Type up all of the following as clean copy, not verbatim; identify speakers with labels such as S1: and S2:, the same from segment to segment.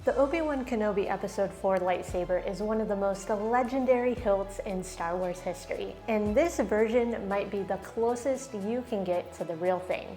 S1: The Obi Wan Kenobi Episode 4 lightsaber is one of the most legendary hilts in Star Wars history, and this version might be the closest you can get to the real thing.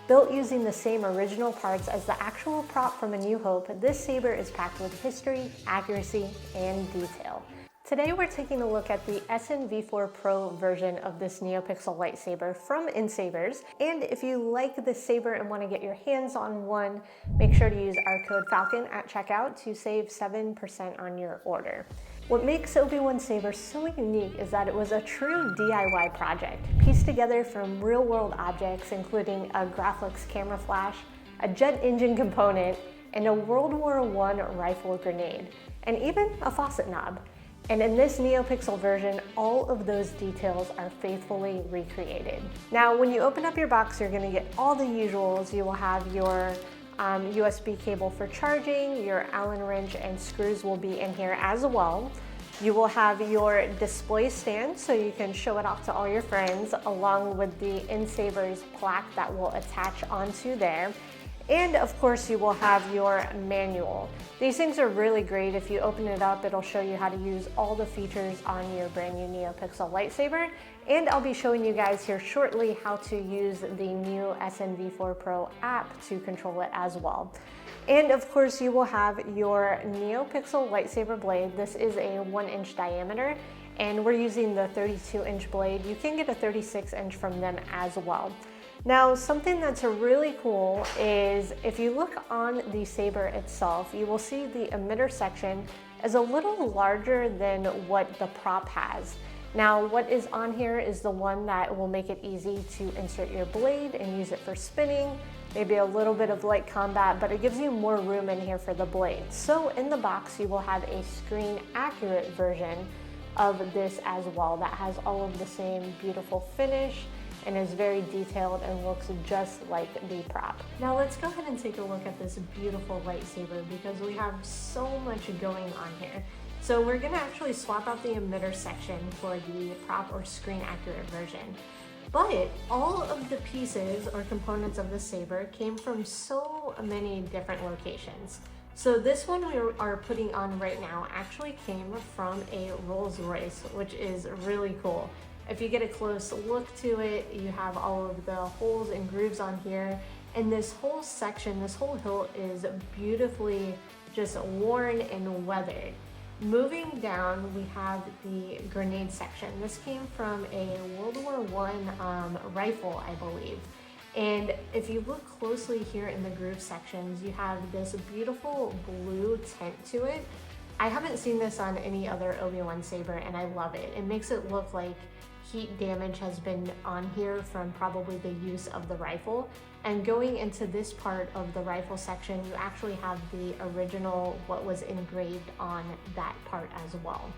S1: Built using the same original parts as the actual prop from A New Hope, this saber is packed with history, accuracy, and detail. Today we're taking a look at the SNV4 Pro version of this Neopixel lightsaber from NSabers, and if you like this saber and want to get your hands on one, make sure to use our code Falcon at checkout to save 7% on your order. What makes Obi-Wan saber so unique is that it was a true DIY project, pieced together from real-world objects including a Graflex camera flash, a jet engine component, and a World War I rifle grenade, and even a faucet knob. And in this Neopixel version, all of those details are faithfully recreated. Now, when you open up your box, you're gonna get all the usuals. You will have your USB cable for charging, your Allen wrench and screws will be in here as well. You will have your display stand so you can show it off to all your friends, along with the NSabers plaque that will attach onto there. And of course, you will have your manual. These things are really great. If you open it up, it'll show you how to use all the features on your brand new Neopixel lightsaber. And I'll be showing you guys here shortly how to use the new SNV4 Pro app to control it as well. And of course, you will have your Neopixel lightsaber blade. This is a 1-inch diameter, and we're using the 32-inch blade. You can get a 36-inch from them as well. Now, something that's really cool is if you look on the saber itself, you will see the emitter section is a little larger than what the prop has. Now, what is on here is the one that will make it easy to insert your blade and use it for spinning, maybe a little bit of light combat, but it gives you more room in here for the blade. So in the box, you will have a screen accurate version of this as well that has all of the same beautiful finish and is very detailed and looks just like the prop. Now let's go ahead and take a look at this beautiful lightsaber because we have so much going on here. So we're gonna actually swap out the emitter section for the prop or screen accurate version. But all of the pieces or components of the saber came from so many different locations. So this one we are putting on right now actually came from a Rolls-Royce, which is really cool. If you get a close look to it, you have all of the holes and grooves on here. And this whole section, this whole hilt is beautifully just worn and weathered. Moving down, we have the grenade section. This came from a World War I rifle, I believe. And if you look closely here in the groove sections, you have this beautiful blue tint to it. I haven't seen this on any other Obi-Wan saber and I love it. It makes it look like heat damage has been on here from probably the use of the rifle. And going into this part of the rifle section, you actually have the original, what was engraved on that part as well.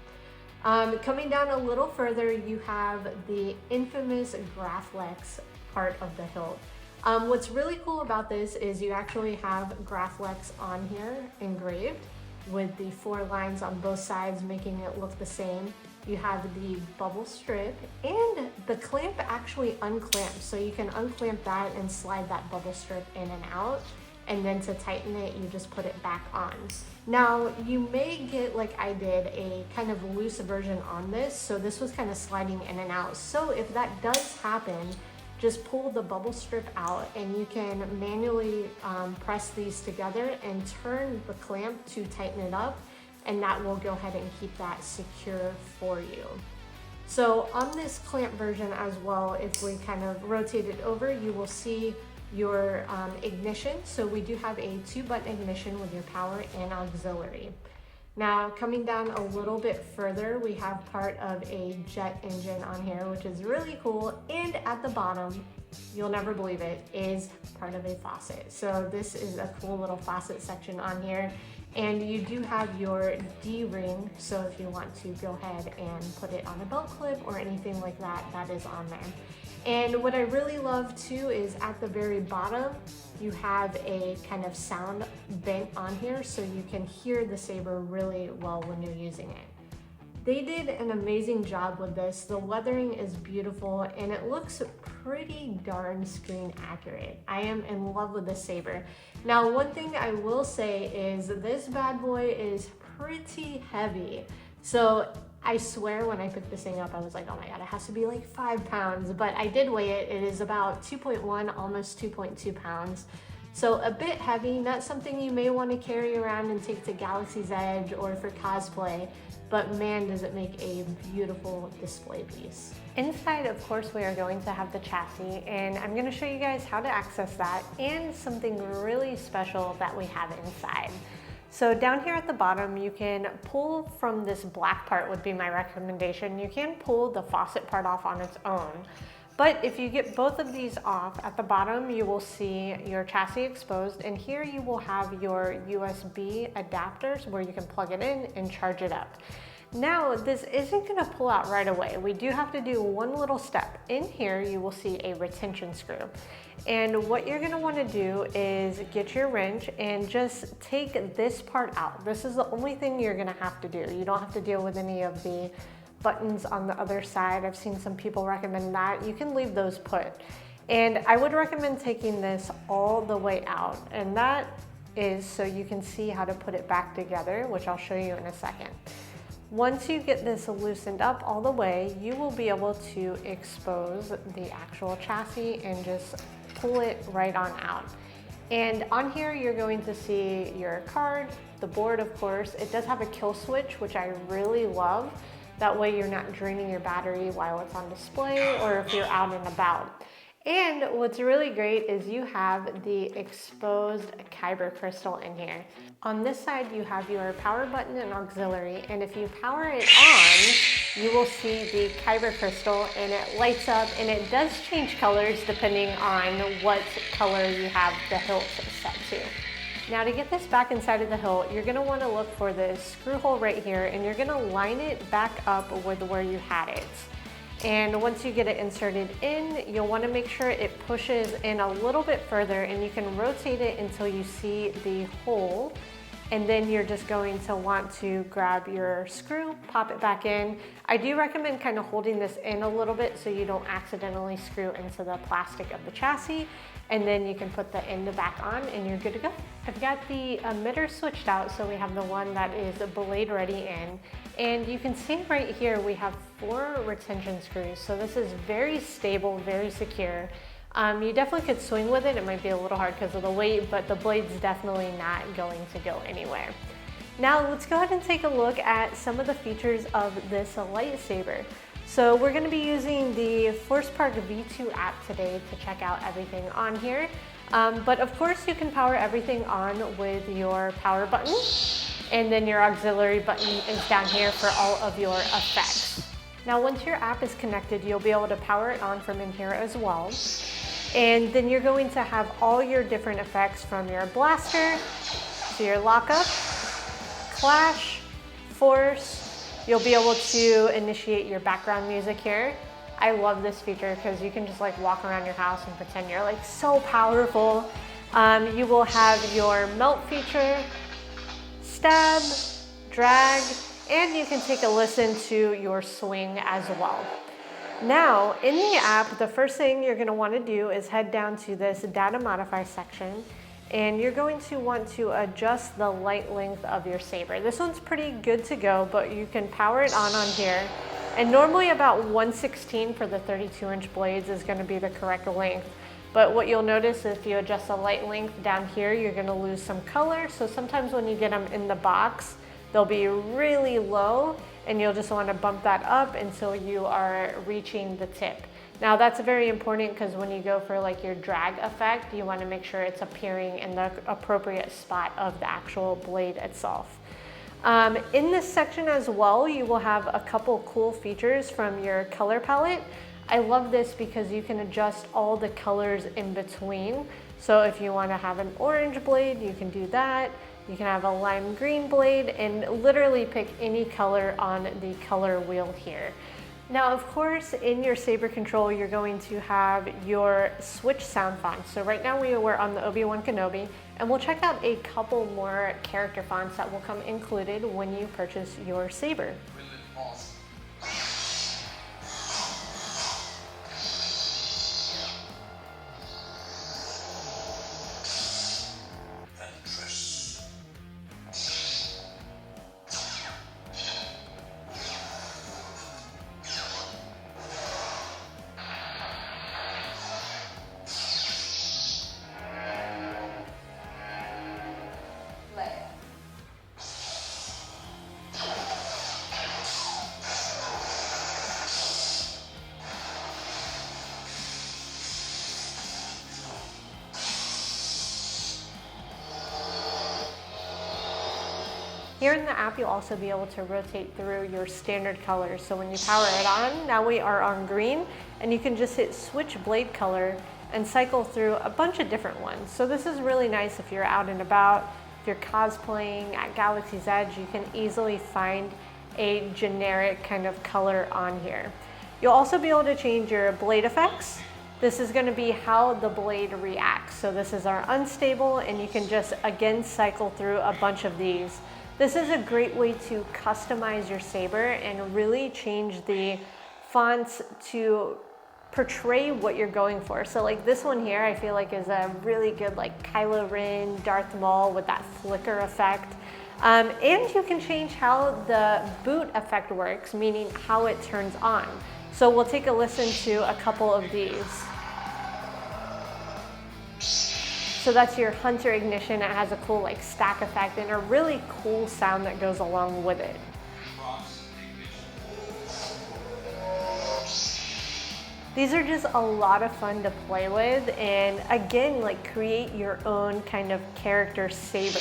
S1: Coming down a little further, you have the infamous Graflex part of the hilt. What's really cool about this is you actually have Graflex on here engraved with the 4 lines on both sides making it look the same. You have the bubble strip and the clamp actually unclamps. So you can unclamp that and slide that bubble strip in and out. And then to tighten it, you just put it back on. Now you may get, like I did, a kind of loose version on this. So this was kind of sliding in and out. So if that does happen, just pull the bubble strip out and you can manually press these together and turn the clamp to tighten it up, and that will go ahead and keep that secure for you. So on this clamp version as well, if we kind of rotate it over, you will see your ignition. So we do have a 2-button ignition with your power and auxiliary. Now coming down a little bit further, we have part of a jet engine on here, which is really cool. And at the bottom, you'll never believe it, is part of a faucet. So this is a cool little faucet section on here. And you do have your D-ring, so if you want to go ahead and put it on a belt clip or anything like that, that is on there. And what I really love too is at the very bottom, you have a kind of sound vent on here so you can hear the saber really well when you're using it. They did an amazing job with this. The weathering is beautiful and it looks pretty darn screen accurate. I am in love with the Saber. Now, one thing I will say is this bad boy is pretty heavy. So I swear when I picked this thing up, I was like, oh my God, it has to be like 5 pounds, but I did weigh it. It is about 2.1, almost 2.2 pounds. So a bit heavy, not something you may want to carry around and take to Galaxy's Edge or for cosplay, but man, does it make a beautiful display piece. Inside, of course, we are going to have the chassis, and I'm going to show you guys how to access that and something really special that we have inside. So down here at the bottom, you can pull from this black part would be my recommendation. You can pull the faucet part off on its own. But if you get both of these off, at the bottom you will see your chassis exposed, and here you will have your USB adapters where you can plug it in and charge it up. Now, this isn't gonna pull out right away. We do have to do one little step. In here, you will see a retention screw. And what you're gonna wanna do is get your wrench and just take this part out. This is the only thing you're gonna have to do. You don't have to deal with any of the buttons on the other side. I've seen some people recommend that. You can leave those put. And I would recommend taking this all the way out. And that is so you can see how to put it back together, which I'll show you in a second. Once you get this loosened up all the way, you will be able to expose the actual chassis and just pull it right on out. And on here, you're going to see your card, the board, of course. It does have a kill switch, which I really love. That way you're not draining your battery while it's on display or if you're out and about. And what's really great is you have the exposed Kyber crystal in here. On this side, you have your power button and auxiliary, and if you power it on, you will see the Kyber crystal and it lights up, and it does change colors depending on what color you have the hilt set to. Now, to get this back inside of the hilt, you're gonna wanna look for this screw hole right here, and you're gonna line it back up with where you had it. And once you get it inserted in, you'll wanna make sure it pushes in a little bit further, and you can rotate it until you see the hole. And then you're just going to want to grab your screw, pop it back in. I do recommend kind of holding this in a little bit so you don't accidentally screw into the plastic of the chassis. And then you can put the end back on and you're good to go. I've got the emitter switched out, so we have the one that is blade ready in. And you can see right here, we have 4 retention screws. So this is very stable, very secure. You definitely could swing with it. It might be a little hard because of the weight, but the blade's definitely not going to go anywhere. Now let's go ahead and take a look at some of the features of this lightsaber. So we're going to be using the Force Park V2 app today to check out everything on here. But of course you can power everything on with your power button, and then your auxiliary button is down here for all of your effects. Now once your app is connected, you'll be able to power it on from in here as well. And then you're going to have all your different effects from your blaster to your lockup, clash, force. You'll be able to initiate your background music here. I love this feature because you can just like walk around your house and pretend you're like so powerful. You will have your melt feature, stab, drag, and you can take a listen to your swing as well. Now, in the app, the first thing you're going to want to do is head down to this data modify section, and you're going to want to adjust the light length of your saber. This one's pretty good to go, but you can power it on here. And normally about 1/16 for the 32-inch blades is going to be the correct length. But what you'll notice if you adjust the light length down here, you're going to lose some color. So sometimes when you get them in the box, they'll be really low, and you'll just want to bump that up until you are reaching the tip. Now that's very important because when you go for like your drag effect, you want to make sure it's appearing in the appropriate spot of the actual blade itself. In this section as well, you will have a couple cool features from your color palette. I love this because you can adjust all the colors in between. So if you want to have an orange blade, you can do that. You can have a lime green blade and literally pick any color on the color wheel here. Now, of course, in your Saber control, you're going to have your switch sound fonts. So right now we're on the Obi Wan Kenobi, and we'll check out a couple more character fonts that will come included when you purchase your Saber. Here in the app, you'll also be able to rotate through your standard colors. So when you power it on, now we are on green, and you can just hit switch blade color and cycle through a bunch of different ones. So this is really nice if you're out and about, if you're cosplaying at Galaxy's Edge, you can easily find a generic kind of color on here. You'll also be able to change your blade effects. This is going to be how the blade reacts. So this is our unstable, and you can just again cycle through a bunch of these. This is a great way to customize your saber and really change the fonts to portray what you're going for. So like this one here, I feel like is a really good like Kylo Ren, Darth Maul with that flicker effect. And you can change how the boot effect works, meaning how it turns on. So we'll take a listen to a couple of these. So that's your Hunter ignition. It has a cool like stack effect and a really cool sound that goes along with it. These are just a lot of fun to play with, and again, like create your own kind of character saber.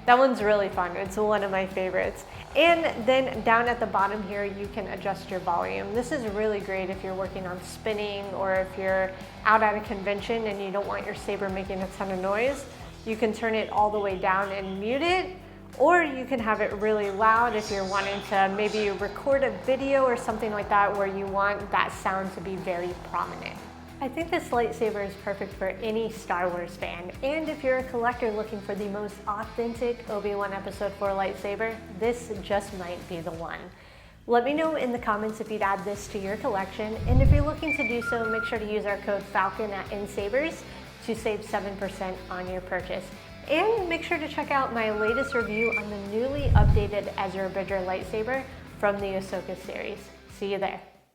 S1: That one's really fun. It's one of my favorites. And then down at the bottom here, you can adjust your volume. This is really great if you're working on spinning or if you're out at a convention and you don't want your saber making a ton of noise. You can turn it all the way down and mute it, or you can have it really loud if you're wanting to maybe record a video or something like that where you want that sound to be very prominent. I think this lightsaber is perfect for any Star Wars fan, and if you're a collector looking for the most authentic Obi Wan Episode 4 lightsaber, this just might be the one. Let me know in the comments if you'd add this to your collection, and if you're looking to do so, make sure to use our code Falcon at NSabers to save 7% on your purchase. And make sure to check out my latest review on the newly updated Ezra Bridger lightsaber from the Ahsoka series. See you there.